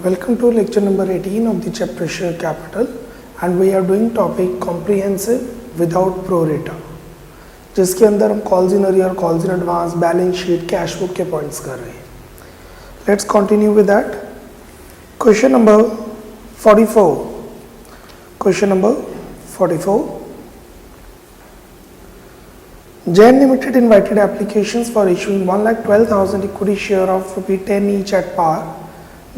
Welcome to lecture number 18 of the chapter Share Capital, and we are doing topic comprehensive without pro rata, जिसके अंदर हम calls in arrear, calls in advance, balance sheet, cash book के points कर रहे हैं. Let's continue with that. Question number 44. Question number 44. Jain Limited invited applications for issuing 1,12,000 equity share of ₹10 each at par.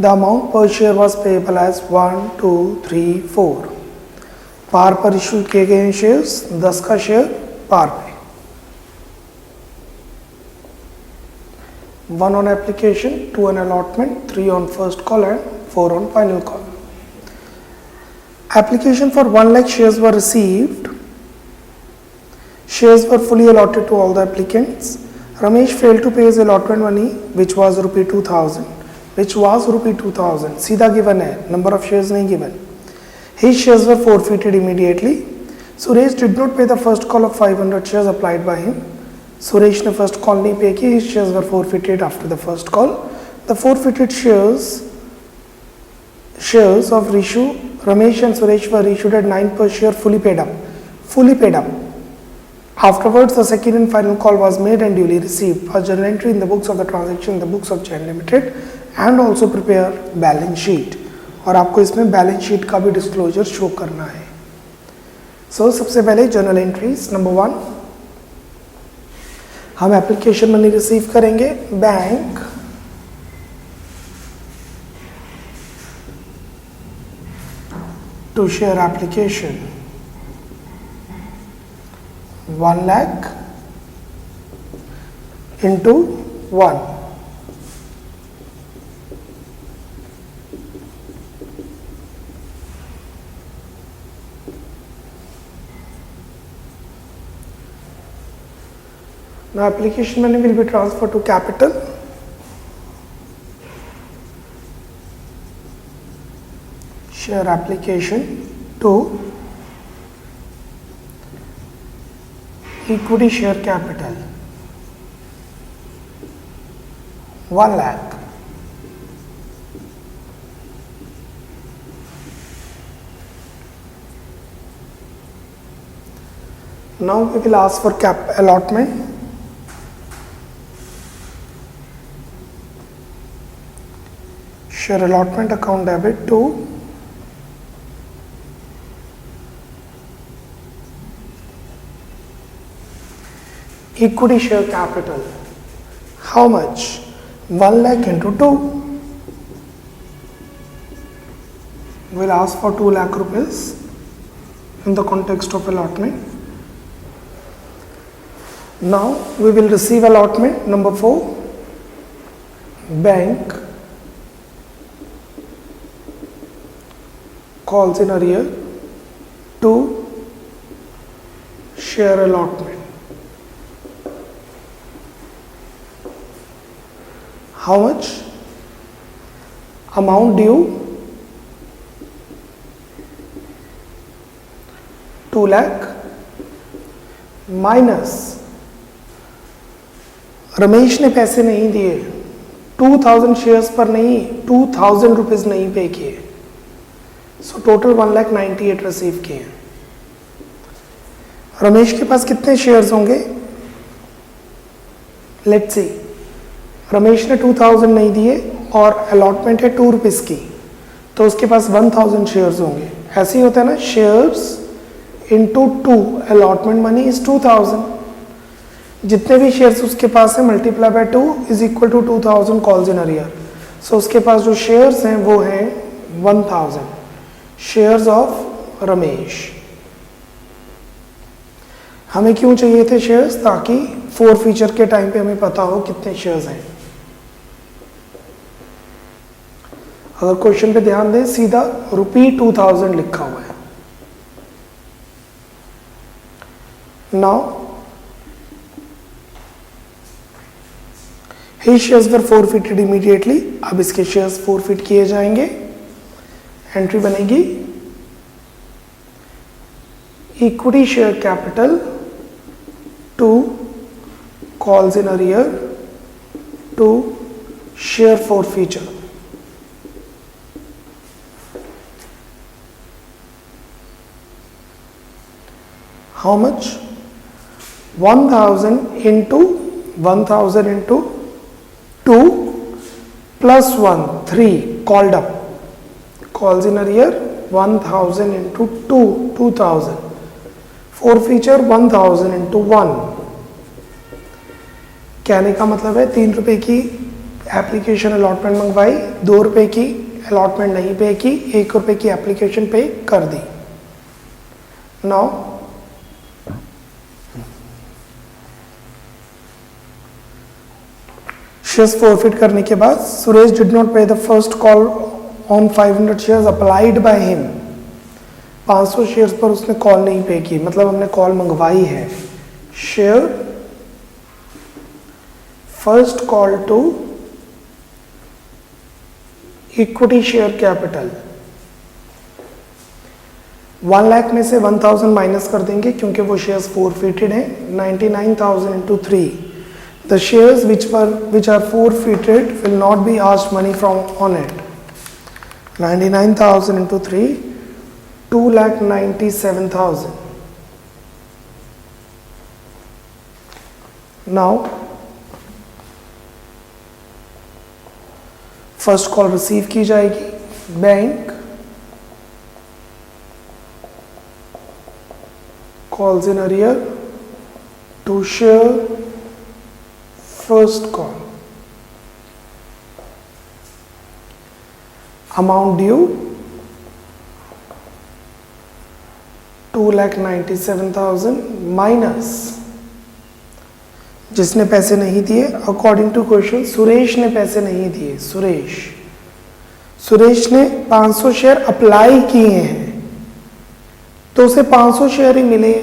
The amount per share was payable as 1, 2, 3, 4. par पर issue किए गए shares 10 का share par पे. 1 on application, 2 on allotment, 3 on first call and 4 on final call. Application for 1 lakh shares were received. Shares were fully allotted to all the applicants. Ramesh failed to pay his allotment money, which was ₹2,000. सीधा given है, number of shares नहीं given. His shares were forfeited immediately. Suresh did not pay the first call of 500 shares applied by him. Suresh ने first call नहीं pay की. His shares were forfeited after the first call. The forfeited shares of Rishu, Ramesh and Suresh were issued at 9 per share, fully paid up. Afterwards, the second and final call was made and duly received. For journal entry in the books of the transaction, in the books of Jain Limited, and also prepare balance sheet. और आपको इसमें balance sheet का भी disclosure show करना है. सो सबसे पहले journal entries. Number 1, हम एप्लीकेशन मनी रिसीव करेंगे. Bank to share application 1 lakh into 1. Now application money will be transferred to capital. Share application to equity share capital 1 lakh. Now we will ask for allotment. Share allotment account debit to equity share capital. How much? 1 lakh into 2. We'll ask for 2 lakh rupees in the context of allotment. Now we will receive allotment. Number 4, bank calls in arrear to share allotment. How much? Amount due 2 lakh minus Ramesh ने पैसे नहीं दिए, 2000 shares पर नहीं, 2000 rupees नहीं पे किए. So total 1,98,000 receive किए. रमेश के पास कितने शेयर्स होंगे? Let's see. रमेश ने 2000 नहीं दिए और अलॉटमेंट है 2 रुपीज़ की, तो उसके पास 1000 शेयर्स होंगे. ऐसे ही होता है ना, shares into 2, allotment money is 2000. जितने भी शेयर्स उसके पास है multiply by 2 is equal to 2000 calls in arrear. So उसके पास जो शेयर्स हैं वो हैं 1000 शेयर्स ऑफ रमेश. हमें क्यों चाहिए थे शेयर्स? ताकि 4 फीचर के टाइम पे हमें पता हो कितने शेयर्स हैं. अगर क्वेश्चन पे ध्यान दें, सीधा ₹2000 लिखा हुआ है. Now his shares were forfeited immediately. अब इसके शेयर्स फॉरफिट किए जाएंगे. एंट्री बनेगी equity share capital to calls in arrear to share forfeiture. How much 1000 into 2 plus 1 3 called up, calls in arrear 1000 into 2 2000, forfeiture 1000 into 1। कहने का मतलब है 3 रुपए की एप्लीकेशन अलॉटमेंट मंगवाई, 2 रुपए की अलॉटमेंट नहीं पे की, 1 रुपए की एप्लीकेशन पे कर दी। नाउ शेयर्स फॉरफिट करने के बाद सुरेश डिड नॉट पे the first call on 500 shares applied by him. 500 shares पर उसने कॉल नहीं पे की, मतलब हमने कॉल मंगवाई है। Share first call to equity share capital, 1 lakh में से 1000 माइनस कर देंगे क्योंकि वो शेयर्स फॉरफिटेड हैं। 99,000 into 3, the shares which are forfeited will not be asked money from on it। 99,000 into 3, 2,97,000। now first call receive की जाएगी, bank calls in arrear to share first call, amount due 2,97,000 minus जिसने पैसे नहीं दिए। According to question Suresh ने पैसे नहीं दिए। सुरेश ने 500 शेयर अप्लाई किए हैं तो उसे 500 शेयर ही मिले।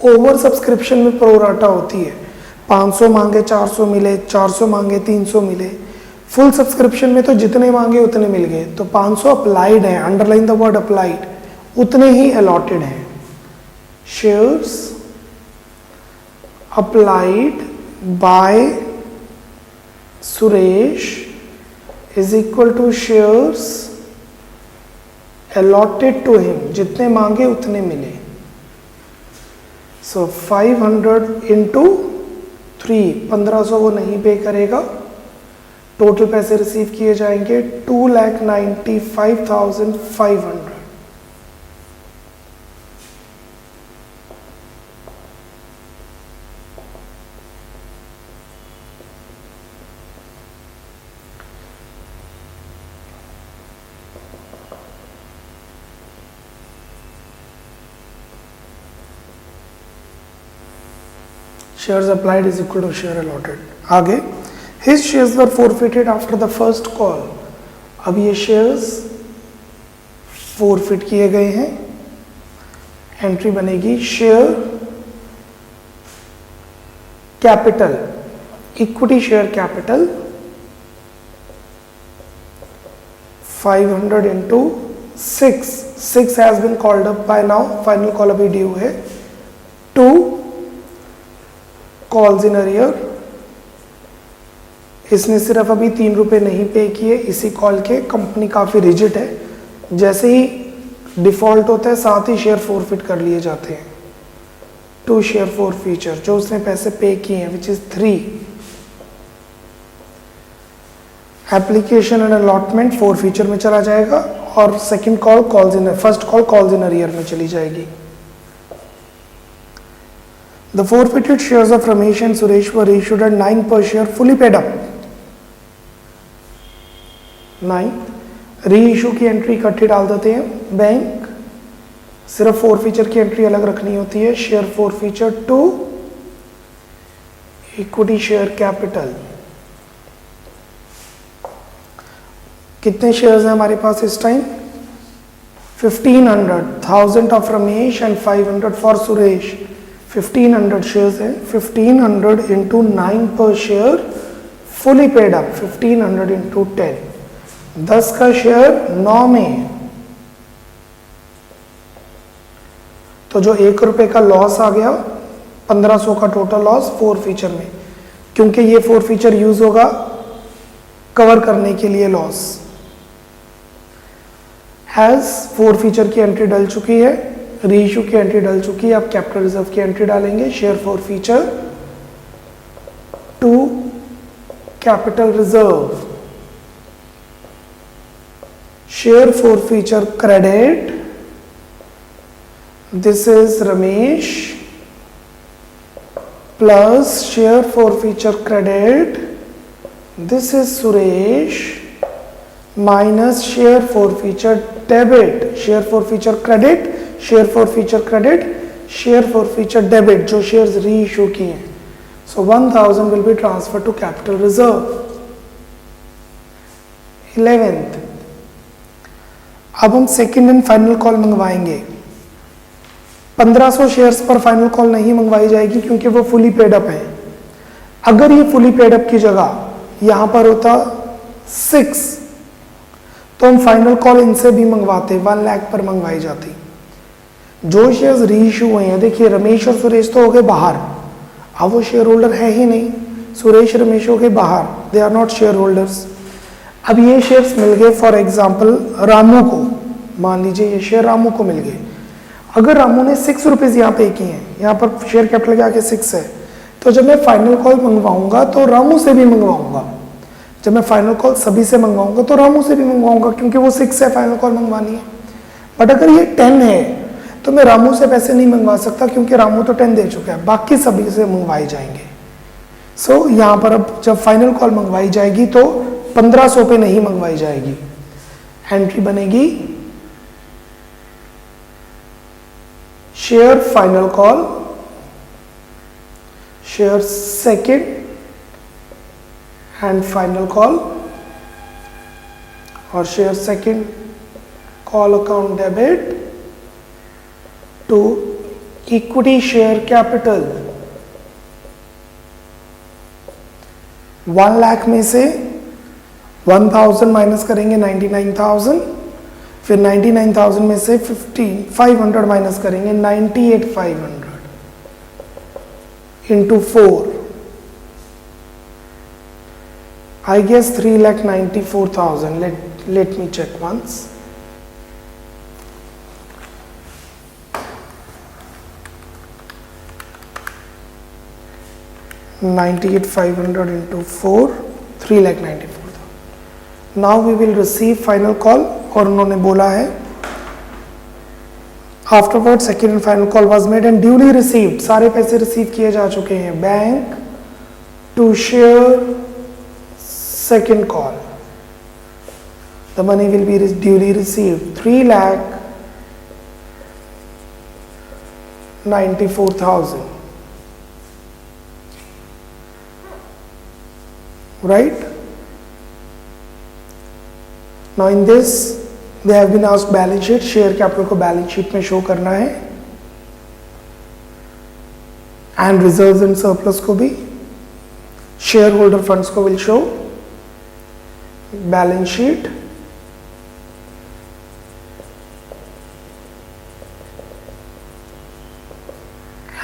ओवर सब्सक्रिप्शन में प्रोराटा होती है, 500 मांगे 400 मिले, 400 मांगे 300 मिले। फुल सब्सक्रिप्शन में तो जितने मांगे उतने मिल गए। तो 500 अप्लाइड है, अंडरलाइन द वर्ड अप्लाइड, उतने ही अलॉटेड हैं। Shares applied by Suresh is equal to shares allotted to him, जितने मांगे उतने मिले। सो 500 into 3, 1500 वो नहीं पे करेगा। टोटल पैसे रिसीव किए जाएंगे 2,95,500। Shares applied is equal to share allotted। आगे his shares were forfeited after the first call। अब ये shares forfeit किए गए हैं। एंट्री बनेगी share capital, equity share capital 500 into 6 has been called up by now, final call अभी due है। 2 calls in arrear, इसने सिर्फ अभी 3 रुपए नहीं पे किए इसी कॉल के। कंपनी काफ़ी रिजिड है, जैसे ही डिफॉल्ट होता है साथ ही शेयर फॉरफिट कर लिए जाते हैं। 2 शेयर फॉरफीचर जो उसने पैसे पे किए हैं which is 3। Application and allotment forfeiture में चला जाएगा और second call first call calls in arrear में चली जाएगी। The forfeited shares of Ramesh and Suresh were issued at 9 per share, fully paid up। 9 reissue की एंट्री इकट्ठी डाल देते हैं। बैंक सिर्फ फॉरफीचर की एंट्री अलग रखनी होती है। Share forfeiture to equity share capital. कितने शेयर्स हैं हमारे पास इस time? 1500, 1000 of Ramesh and 500 for Suresh. 1500 shares हैं। 1500 into 9 per share fully paid up। 1500 into 10, 10 का शेयर 9 में, तो जो 1 रुपए का लॉस आ गया 1500 का टोटल लॉस फॉरफीचर में, क्योंकि ये फॉरफीचर यूज होगा कवर करने के लिए लॉस। हैज फॉरफीचर की एंट्री डल चुकी है। रीइश्यू की एंट्री डल चुकी है, अब कैपिटल रिजर्व की एंट्री डालेंगे। Share forfeiture to capital reserve, share forfeiture credit, this is Ramesh plus share forfeiture credit, this is Suresh minus share forfeiture debit, share forfeiture credit, share forfeiture credit, share forfeiture debit जो shares reissue किए हैं। So 1000 will be transferred to capital reserve। 11th, अब हम second and final call मंगवाएंगे। 1500 shares पर final call नहीं मंगवाई जाएगी क्योंकि वो फुली पेड अप है। अगर ये फुली पेड अप की जगह यहां पर होता 6 तो हम फाइनल कॉल इनसे भी मंगवाते, 1 लाख पर मंगवाई जाती। जो शेयर्स रीइश्यू हुए हैं, देखिए रमेश और सुरेश तो हो गए बाहर, अब वो शेयर होल्डर है ही नहीं, सुरेश रमेश हो गए बाहर, they are not shareholders. अब ये शेयर्स मिल गए फॉर एग्जाम्पल रामू को, मान लीजिए ये शेयर रामू को मिल गए। अगर रामू ने 6 रुपीज यहाँ पे किए हैं, यहाँ पर शेयर कैपिटल के आगे 6 है, तो जब मैं फाइनल कॉल मंगवाऊंगा तो रामू से भी मंगवाऊंगा, जब मैं फाइनल कॉल सभी से मंगवाऊंगा तो रामू से भी मंगवाऊंगा क्योंकि वो 6 है, फाइनल कॉल मंगवानी है। बट अगर ये 10 है तो मैं रामू से पैसे नहीं मंगवा सकता क्योंकि रामू तो 10 दे चुका है, बाकी सभी से मंगवाए जाएंगे। सो यहाँ पर अब जब फाइनल कॉल मंगवाई जाएगी तो 1500 पे नहीं मंगवाई जाएगी। एंट्री बनेगी share final call, share second and final call, और share second call account debit to equity share capital. 1 lakh में से 1000 माइनस करेंगे 99,000, फिर 99,000 में से 500 माइनस करेंगे 98,500 into 4, I guess 3,94,000। Let me check once. $98,500 into 4, 3,94,000। Now we will receive final call, और उन्होंने बोला है afterward second and final call was made and duly received, सारे पैसे रिसीव किए जा चुके हैं। Bank to share second call, the money will be duly received 3,94,000, right? Now in this they have been asked balance sheet, share capital को balance sheet में show करना है एंड रिजर्व्स एंड सरप्लस को भी, शेयर होल्डर फंड्स को will show balance sheet,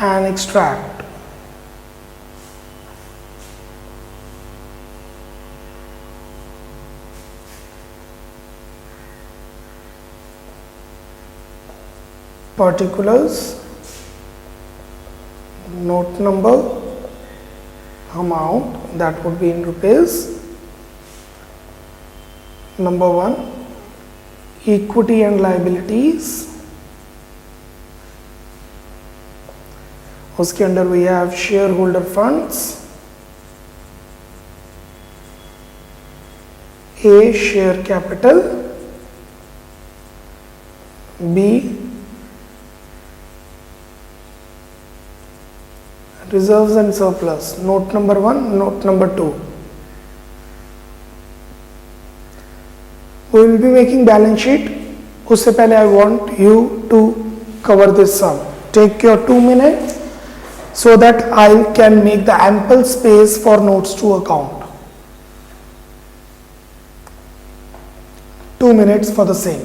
and extract. Particulars, note number, amount that would be in rupees, number 1 equity and liabilities, उसके अंदर we have shareholder funds, A share capital, B reserves and surplus, note number 1, note number 2. We will be making balance sheet. उससे पहले I want you to cover this sum. Take your 2 minutes so that I can make the ample space for notes to account. 2 minutes for the same.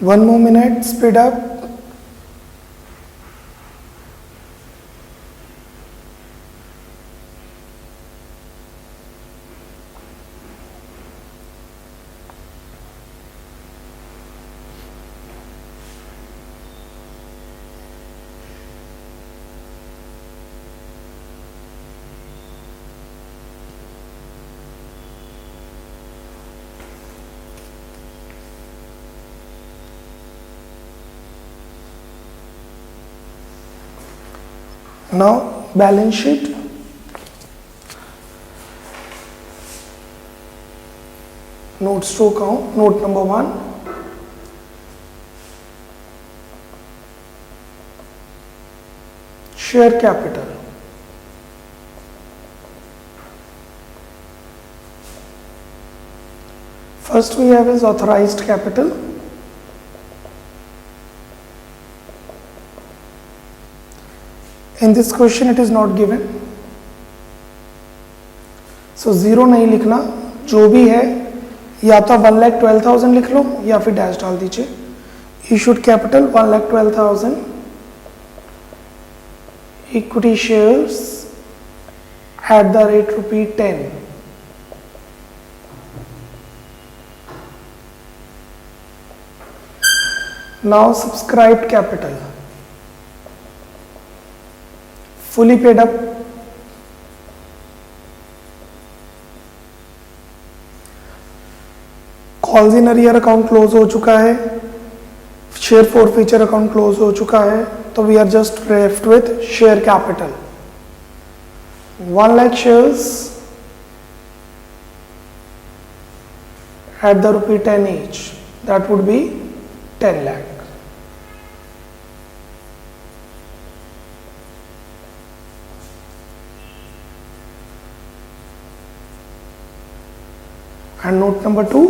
1 more minute, speed up. Now balance sheet. Notes to account. Note number 1. Share capital. First we have is authorized capital. In this question it is not given, so zero नहीं लिखना, जो भी है या तो 1,12,000 लिख लो या फिर डैश डाल दीजिए. Issued capital 1,12,000, equity shares at the rate ₹10. Now subscribed capital, fully paid up. Calls in arrear account close हो चुका है, शेयर फॉरफीचर अकाउंट क्लोज हो चुका है, तो we are just left with share capital. 1 lakh shares at the ₹10 each, that would be 10 lakh. And note number 2,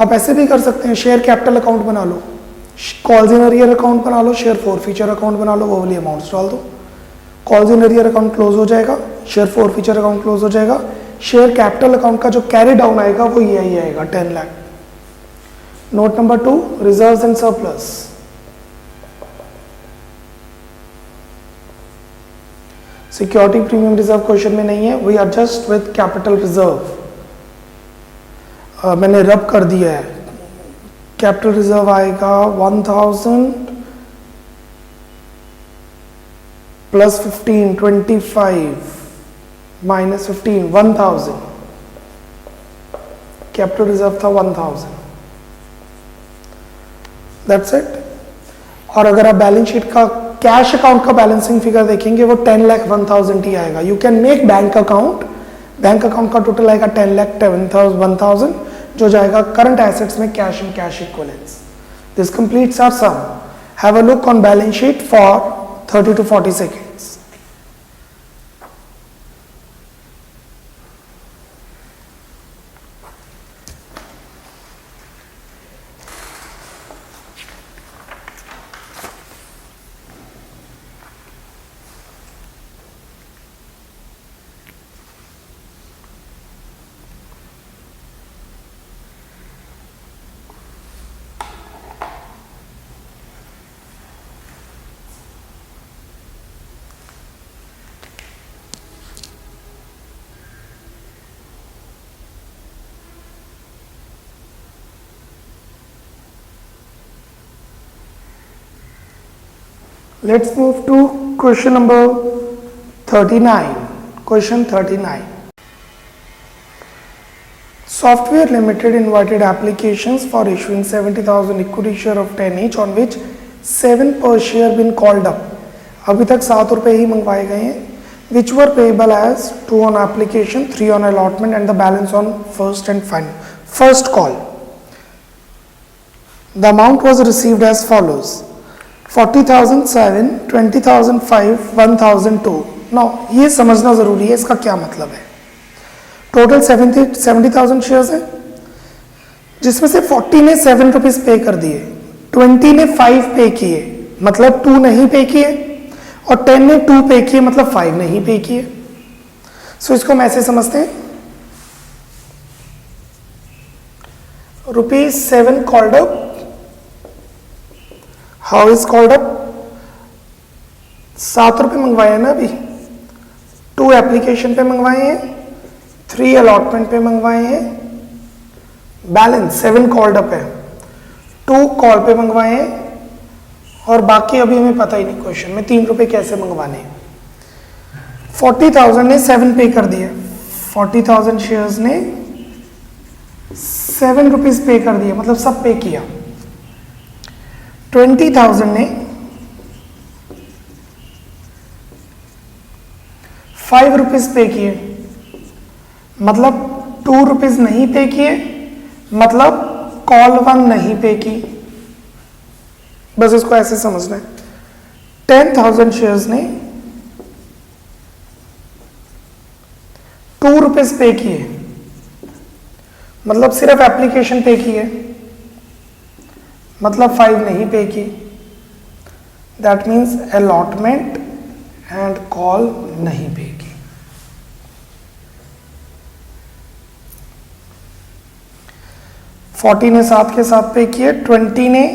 आप ऐसे भी कर सकते हैं, शेयर कैपिटल अकाउंट बना लो, कॉल्स इन अरियर अकाउंट बना लो, शेयर फॉरफीचर अकाउंट बना लो, वो वाली अमाउंट्स डाल दो. Calls in arrear account close हो जाएगा, शेयर फॉरफीचर अकाउंट क्लोज हो जाएगा, शेयर कैपिटल अकाउंट का जो कैरी डाउन आएगा वो यही आएगा 10 lakh. Note number 2, reserves and surplus. Security premium reserve question में नहीं है, we are just with capital reserve. मैंने रब कर दिया है. कैपिटल रिजर्व आएगा 1,000 प्लस 15, 25 माइनस 15, 1,000. कैपिटल रिजर्व था 1,000. That's it. और अगर आप बैलेंस शीट का कैश अकाउंट का बैलेंसिंग फिगर देखेंगे वो 10,01,000 ही आएगा. You can make bank account. Bank account का टोटल आएगा 10,01,000 जो जाएगा करंट एसेट्स में cash and cash equivalents. This completes our sum. Have a look on balance sheet for 30 to 40 seconds. Let's move to question number 39. Question 39. Software Limited invited applications for issuing 70,000 equity share of 10 each, on which 7 per share been called up. अभी तक 7 रुपए ही मंगवाए गए हैं. Which were payable as 2 on application, 3 on allotment, and the balance on first and final. First call. The amount was received as follows: 40,007, 20,005, 1,002. Now ये समझना जरूरी है, इसका क्या मतलब है. टोटल 70,000 शेयर्स है, जिसमें से 40 ने 7 रुपीज पे कर दिए, 20 ने 5 पे किए, मतलब 2 नहीं पे किए, और 10 ने 2 पे किए, मतलब 5 नहीं पे किए. सो इसको हम ऐसे समझते हैं, ₹7 called up. How is called up? ₹7 मंगवाए हैं ना अभी, 2 एप्लीकेशन पे मंगवाए हैं, 3 अलॉटमेंट पे मंगवाए हैं, बैलेंस 7 कॉल्ड अप है, 2 कॉल पे मंगवाए हैं, और बाकी अभी हमें पता ही नहीं क्वेश्चन में ₹3 कैसे मंगवाने हैं। 40,000 ने 7 पे कर दिए, 40,000 शेयर्स ने ₹7 पे कर दिए, मतलब सब पे किया। 20,000 ने ₹5 पे किए, मतलब ₹2 नहीं पे किए, मतलब कॉल 1 नहीं पे की, बस इसको ऐसे समझना है। 10,000 शेयर्स ने ₹2 पे किए, मतलब सिर्फ एप्लीकेशन पे की है, मतलब 5 नहीं पे की, that means allotment and call नहीं पे की। $40 ने 7 के साथ पे किए, 20 ने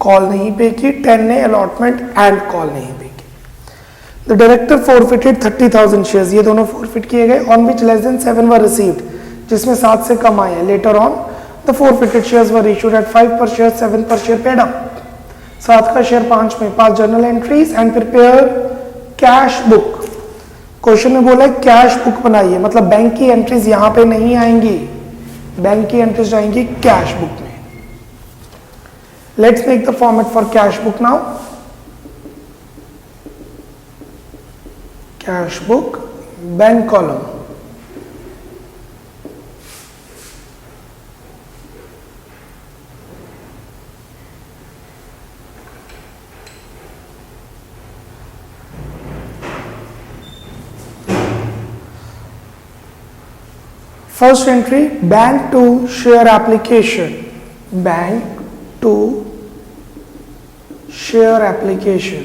कॉल नहीं पे की, 10 ने अलॉटमेंट एंड कॉल नहीं पे की। द डायरेक्टर फॉरफिटेड 30,000 शेयर्स, ये दोनों फॉरफिट किए गए, on which less than 7 were received, जिसमें 7 से कम आए। Later on the forfeited shares were issued at 5 पर शेयर, 7 पर शेयर पेड अप। 7 का शेयर 5 में, 5 journal entries and prepare cash book. Question में बोला है कैश बुक बनाइए, मतलब बैंक की एंट्रीज यहां पे नहीं आएंगी, बैंक की एंट्रीज आएंगी कैश बुक में। Let's make the format for cash book now. Cash book, bank column, first entry bank to share application, bank to share application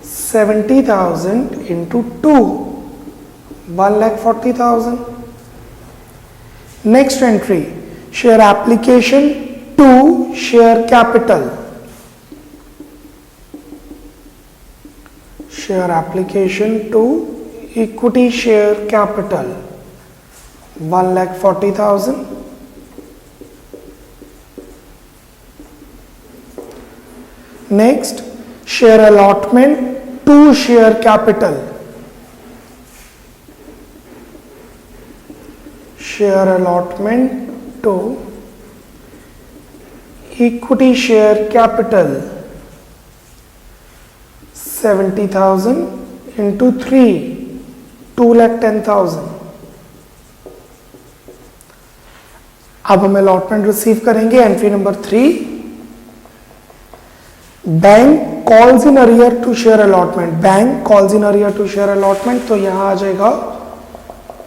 70,000 into 2, 1,40,000. Next entry share application to share capital, share application to equity share capital 1,40,000. Next, share allotment to share capital, share allotment to equity share capital 70,000 into 3, 2,10,000. अब हम allotment receive करेंगे। Entry number 3, bank calls in arrear to share allotment, bank calls in arrear to share allotment, तो यहां आ जाएगा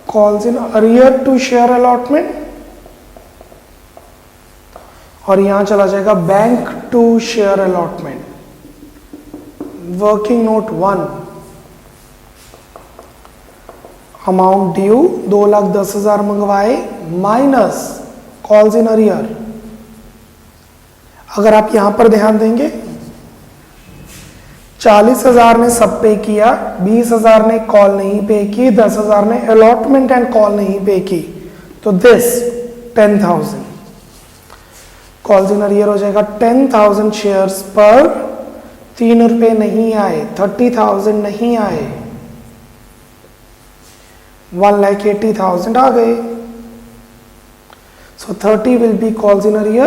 calls in arrear to share allotment, और यहां चला जाएगा bank to share allotment. Working note 1, amount due 2,10,000 मंगवाए, माइनस कॉल्स इन अरियर। अगर आप यहां पर ध्यान देंगे, 40,000 ने सब पे किया, 20,000 ने कॉल नहीं पे की, 10,000 ने अलॉटमेंट एंड कॉल नहीं पे की, तो दिस 10,000 कॉल्स इन अरियर हो जाएगा। 10,000 शेयर्स पर ₹3 नहीं आए, 30,000 नहीं आए, 1,80,000 आ गए। So 30 will be calls in arrear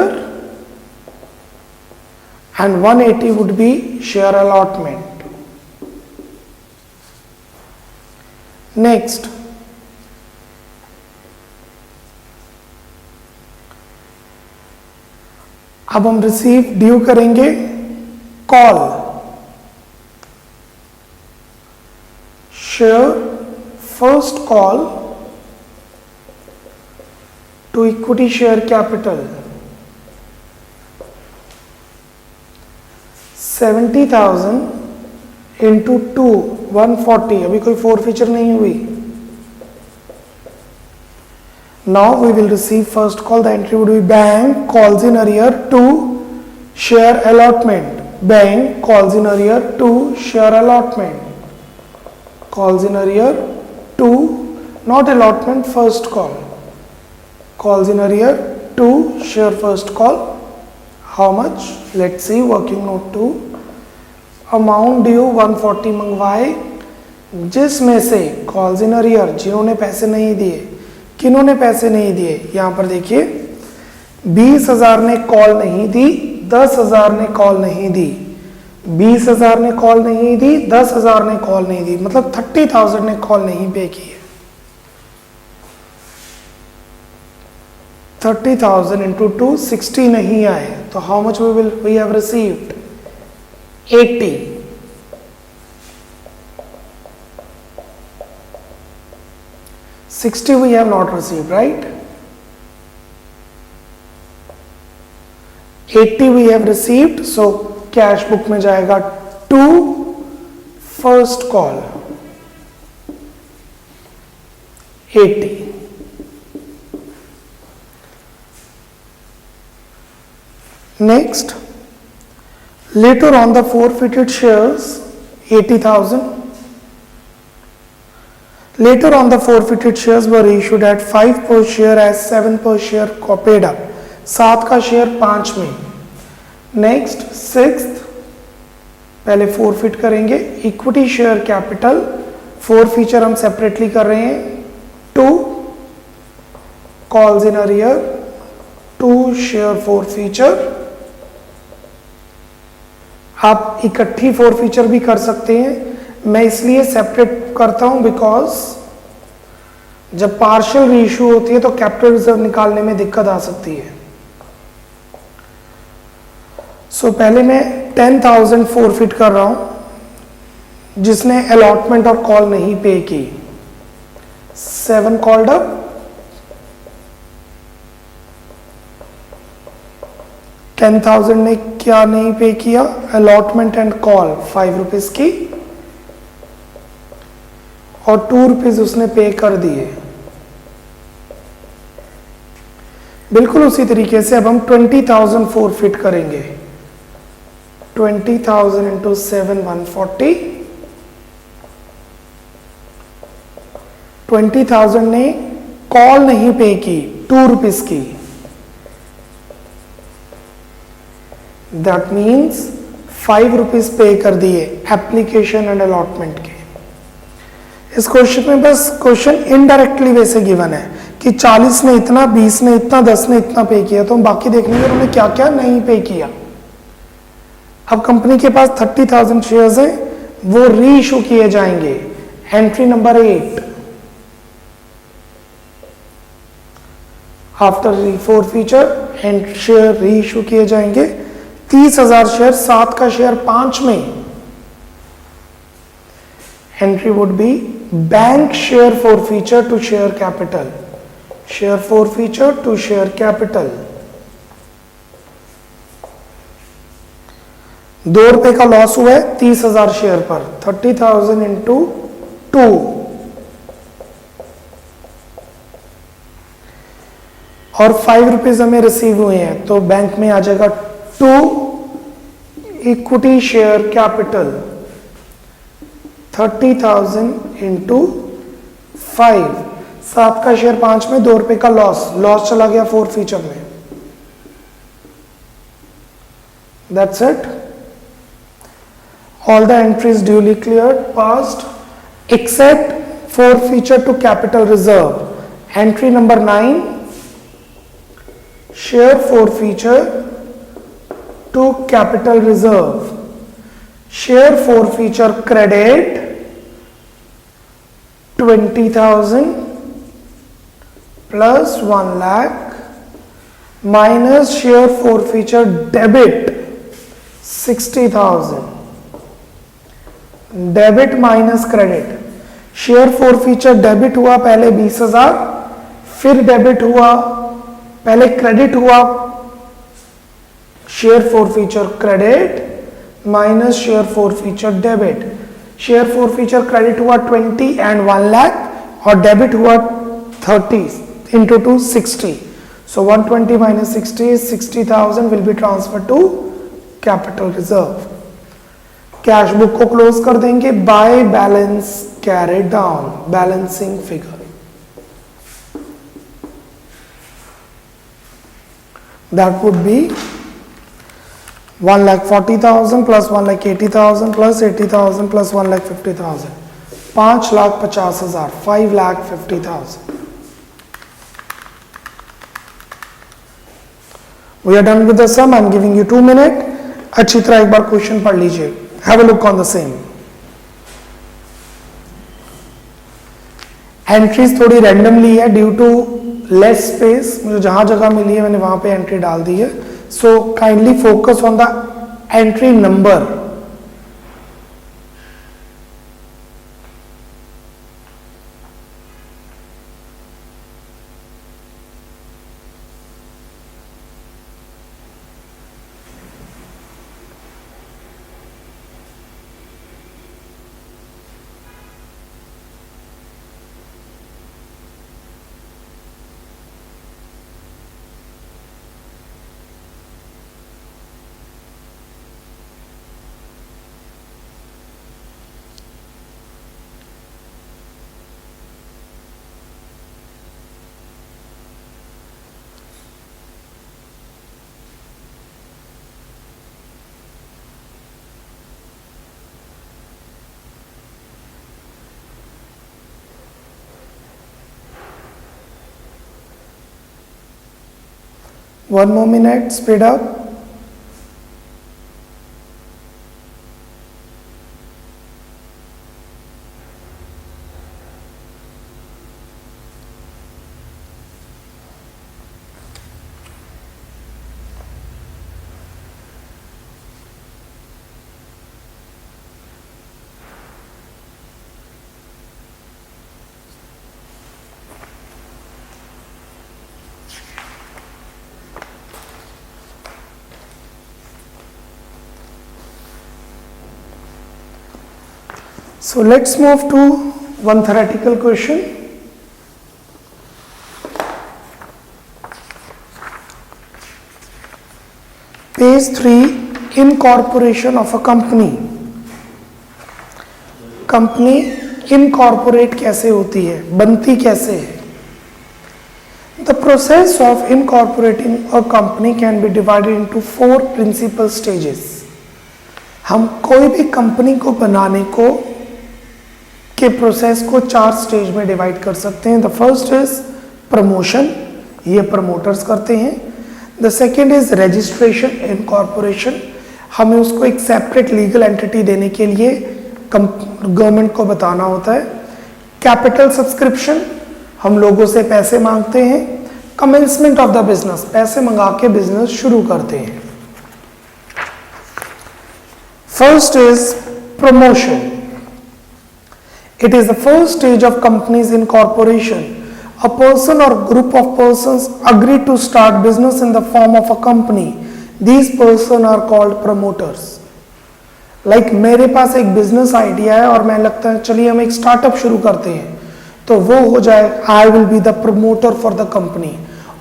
and 180 would be share allotment. Next, अब हम रिसीव ड्यू करेंगे call, share first call to equity share capital 70,000 into 2, 140, अभी कोई फोर फीचर नहीं हुई, Now we will receive first call. The entry would be bank calls in arrear to share allotment. Bank calls in arrear to share allotment. Calls in arrear to, not allotment, first call. Calls in arrear to share first call. How much? Let's see. Working note 2. Amount due 140 मंगवाए, जिसमें से calls in arrear, जिन्होंने पैसे नहीं दिए, किन्होंने पैसे नहीं दिए, यहां पर देखिए 20,000 ने कॉल नहीं दी, 10,000 ने कॉल नहीं दी, 20,000 ने कॉल नहीं दी, 10,000 ने कॉल नहीं दी, मतलब 30,000 ने कॉल नहीं पे की है। 30,000 into 2 60 नहीं आए, तो how much we have received 80. 60 we have not received, right? 80 we have received, so cash book में जाएगा to first call 80. Next, later on the forfeited shares 80,000. Later on the forfeited shares were issued at 5 per share as 7 per share paid up. 7 का share 5 में. Next 6th, पहले forfeit करेंगे. Equity share capital, four feature हम separately कर रहे हैं. 2 calls in arrear, 2 share four feature. आप इकट्ठी फोर फीचर भी कर सकते हैं, मैं इसलिए सेपरेट करता हूं बिकॉज जब पार्शियल रीइश्यू होती है तो कैपिटल रिजर्व निकालने में दिक्कत आ सकती है. सो पहले मैं 10,000 फोरफिट कर रहा हूं जिसने अलॉटमेंट और कॉल नहीं पे की. 7 कॉल्ड अप, 10,000 ने क्या नहीं पे किया, अलॉटमेंट एंड कॉल 5 रुपीज की, और 2 रुपीज उसने पे कर दिए. बिल्कुल उसी तरीके से अब हम 20,000 फोरफिट करेंगे. 20,000 इंटू 7 140. 20,000 ने कॉल नहीं पे की, 2 रुपीज की. दैट मीन्स 5 रुपीज पे कर दिए एप्लीकेशन एंड अलॉटमेंट के. इस क्वेश्चन में बस क्वेश्चन इनडायरेक्टली वैसे गिवन है कि 40 ने इतना, 20 ने इतना, 10 ने इतना पे किया, तो हम बाकी देखेंगे उन्होंने क्या क्या नहीं पे किया. अब कंपनी के पास 30,000 शेयर्स हैं, वो री इशू किए जाएंगे. Entry number 8, after forfeiture and share reissue किए जाएंगे. 30,000 शेयर, 7 का शेयर 5 में. Entry would be bank share forfeiture to share capital. Share forfeiture to share capital. 2 रुपए का लॉस हुआ है 30,000 शेयर पर. 30,000 इंटू 2, और 5 रुपीज हमें रिसीव हुए हैं, तो बैंक में आ जाएगा 2 इक्विटी शेयर कैपिटल. 30,000 इंटू 5, 7 का शेयर 5 में, 2 रुपए का लॉस चला गया फोर फीचर में. That's it. All the entries duly cleared, passed, except forfeiture to capital reserve. Entry number 9, share forfeiture to capital reserve. Share forfeiture credit 20,000 plus 1 lakh minus share forfeiture debit 60,000. Debit minus credit. Share four feature debit हुआ पहले 20,000, फिर debit हुआ, पहले credit हुआ share four feature credit minus share four feature debit. Share four feature credit हुआ 20 and 1 lakh, और debit हुआ 30. into 2 60. So 120 minus 60 is 60,000 will be transferred to capital reserve. Cash book को क्लोज कर देंगे by balance carried down, balancing figure. That would be 1,40,000 plus 1,80,000 plus 80,000 plus 1,50,000. 5,50,000, 5,50,000. We are done with the sum. I am giving you 2 minutes. अच्छी तरह एक बार question पढ़ लीजिए. Have a look on the same. Entries थोड़ी randomly है due to less space. मुझे जहां जगह मिली है मैंने वहां पे एंट्री डाल दी है. So kindly focus on the entry number. One more minute, speed up. So let's move to one theoretical question. Page 3, incorporation of a company. Company incorporate कैसे होती है, बनती कैसे है? The process of incorporating a company can be divided into 4 principal stages. हम कोई भी company को बनाने को के प्रोसेस को 4 स्टेज में डिवाइड कर सकते हैं. द फर्स्ट इज प्रमोशन, ये प्रमोटर्स करते हैं. The second is registration incorporation, हमें उसको एक सेपरेट लीगल एंटिटी देने के लिए गवर्नमेंट को बताना होता है. कैपिटल सब्सक्रिप्शन, हम लोगों से पैसे मांगते हैं. कमेंसमेंट ऑफ द बिजनेस, पैसे मंगा के बिजनेस शुरू करते हैं. First is promotion. It is the first stage of company's incorporation. A person or group of persons agree to start business in the form of a company. These persons are called promoters. Like मेरे पास एक business idea है और मैं लगता है चलिए हम एक स्टार्टअप शुरू करते हैं, तो वो हो जाए I will be the promoter for the company.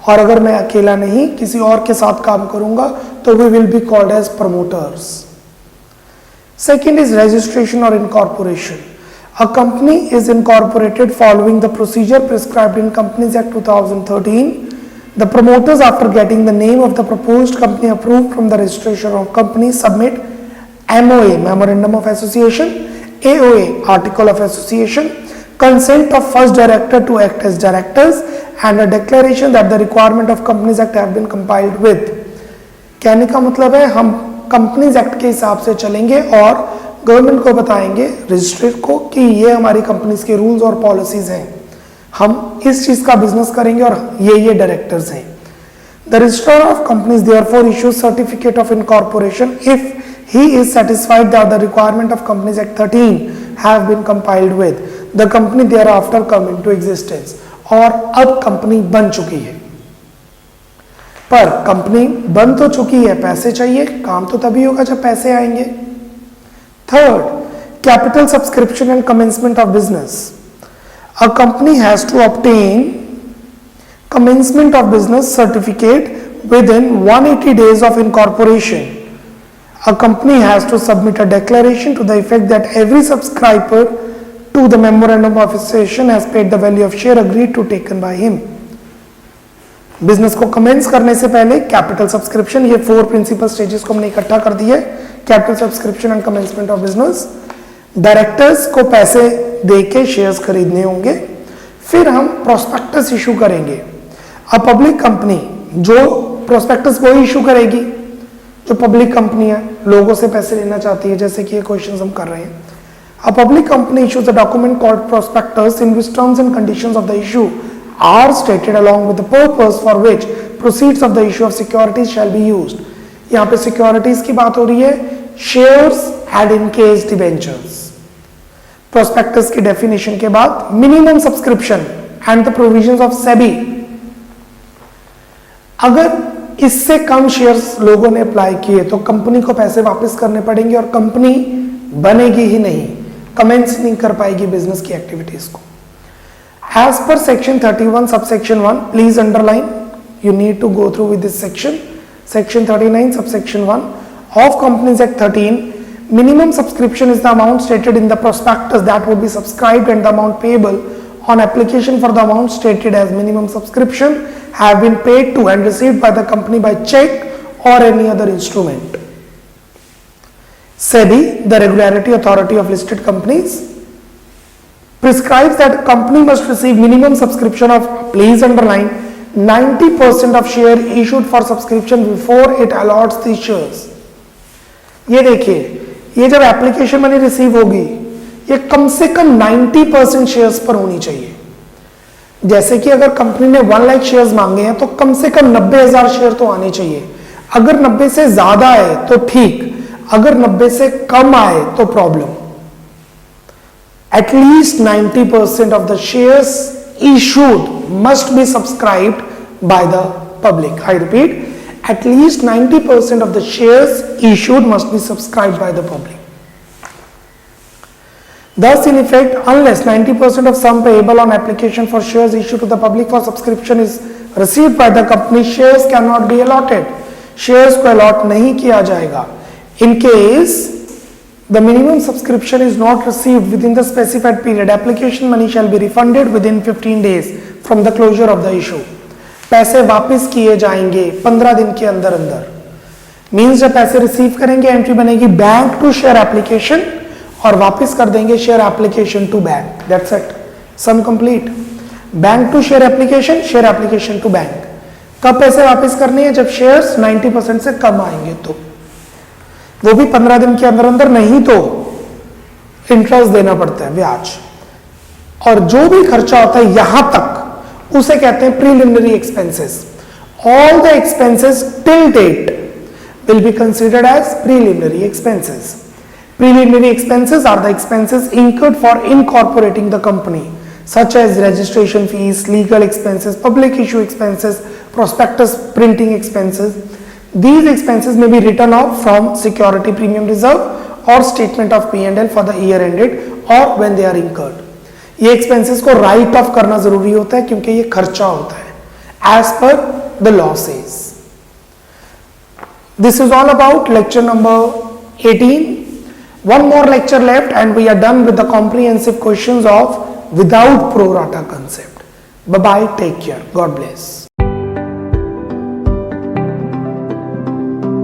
और अगर मैं अकेला नहीं किसी और के साथ काम करूंगा तो we will be called as promoters. Second is registration or incorporation. A company is incorporated following the procedure prescribed in Companies Act 2013. The promoters, after getting the name of the proposed company approved from the registration of company, submit MOA, Memorandum of Association, AOA, Article of Association, consent of first director to act as directors, and a declaration that the requirement of Companies Act have been complied with. कहने का मतलब है हम Companies Act के हिसाब से चलेंगे और गवर्नमेंट को बताएंगे रजिस्ट्रेट को कि ये हमारी कंपनीज के रूल्स और पॉलिसीज हैं, हम इस चीज का बिजनेस करेंगे और ये डायरेक्टर्स हैं. The registrar of companies therefore issues certificate of incorporation if he is satisfied that the requirement of companies act 13 have been compiled with the company thereafter come into existence. और अब company बन चुकी है, पर company बन तो चुकी है, पैसे चाहिए, काम तो तभी होगा जब पैसे आएंगे. Third, capital subscription and commencement of business. A company has to obtain commencement of business certificate within 180 days of incorporation. A company has to submit a declaration to the effect that every subscriber to the memorandum of association has paid the value of share agreed to taken by him. Business को commence करने से पहले capital subscription, ये 4 principal stages को हमने इकट्ठा कर दिए, capital subscription and commencement of business. Directors को पैसे देके शेयर्स खरीदने होंगे, फिर हम प्रोस्पेक्टस इशू करेंगे। अब पब्लिक कंपनी जो प्रोस्पेक्टस वो इशू करेगी जो पब्लिक कंपनी है, लोगों से पैसे लेना चाहती है, जैसे कि ये क्वेश्चन हम कर रहे हैं। A public company issues a document called prospectus in which terms and conditions of the issue are stated along with the purpose for which proceeds of the issue of securities shall be used. यहाँ पे securities की बात हो रही है, shares and encased debentures. Prospectus की definition के बाद minimum subscription and the provisions of SEBI. अगर इससे कम शेयर्स लोगों ने अप्लाई किए तो कंपनी को पैसे वापस करने पड़ेंगे और कंपनी बनेगी ही नहीं, कमेंस नहीं कर पाएगी बिजनेस की एक्टिविटीज को। एज पर section 31 subsection 1, please underline, you need to go through with this section. Section 39 subsection 1 of companies act 13, minimum subscription is the amount stated in the prospectus that would be subscribed and the amount payable on application for the amount stated as minimum subscription have been paid to and received by the company by check or any other instrument. SEBI, the regulatory authority of listed companies, prescribes that a company must receive minimum subscription of, please underline, 90% of share issued for subscription before it allots the shares. ये देखिए, ये जब application money receive होगी ये कम से कम 90% shares पर होनी चाहिए। जैसे कि अगर कंपनी ने 1 लाख शेयर्स मांगे हैं तो कम से कम 90,000 शेयर तो आने चाहिए। अगर 90 से ज्यादा आए तो ठीक, अगर 90 से कम आए तो problem. At least 90% of the shares issued must be subscribed by the public. I repeat, at least 90% of the shares issued must be subscribed by the public. Thus, in effect, unless 90% of sum payable on application for shares issued to the public for subscription is received by the company, shares cannot be allotted. Shares को allot नहीं किया जाएगा. In case the minimum subscription is not received within the specified period, application money shall be refunded within 15 days from the closure of the issue. पैसे वापस किए जाएंगे 15 दिन के अंदर अंदर। मीन्स जब पैसे रिसीव करेंगे एंट्री बनेगी बैंक टू शेयर एप्लीकेशन और वापस कर देंगे share application to bank. That's it, sum complete. Bank to share application to bank. कब पैसे वापस करने हैं? जब शेयर्स 90% से कम आएंगे तो, वो भी 15 दिन के अंदर अंदर, नहीं तो इंटरेस्ट देना पड़ता है, ब्याज। और जो भी खर्चा होता है यहां तक उसे कहते हैं preliminary expenses. All the expenses till date will be considered as preliminary expenses. Preliminary expenses are the expenses incurred for incorporating the company, such as registration fees, legal expenses, public issue expenses, prospectus printing expenses. These expenses may be written off from security premium reserve or statement of P&L for the year ended or when they are incurred. ये expenses को write off करना जरूरी होता है क्योंकि ये खर्चा होता है as per the law says. This is all about lecture number 18. One more lecture left and we are done with the comprehensive questions of without pro rata concept. Bye bye, take care, God bless.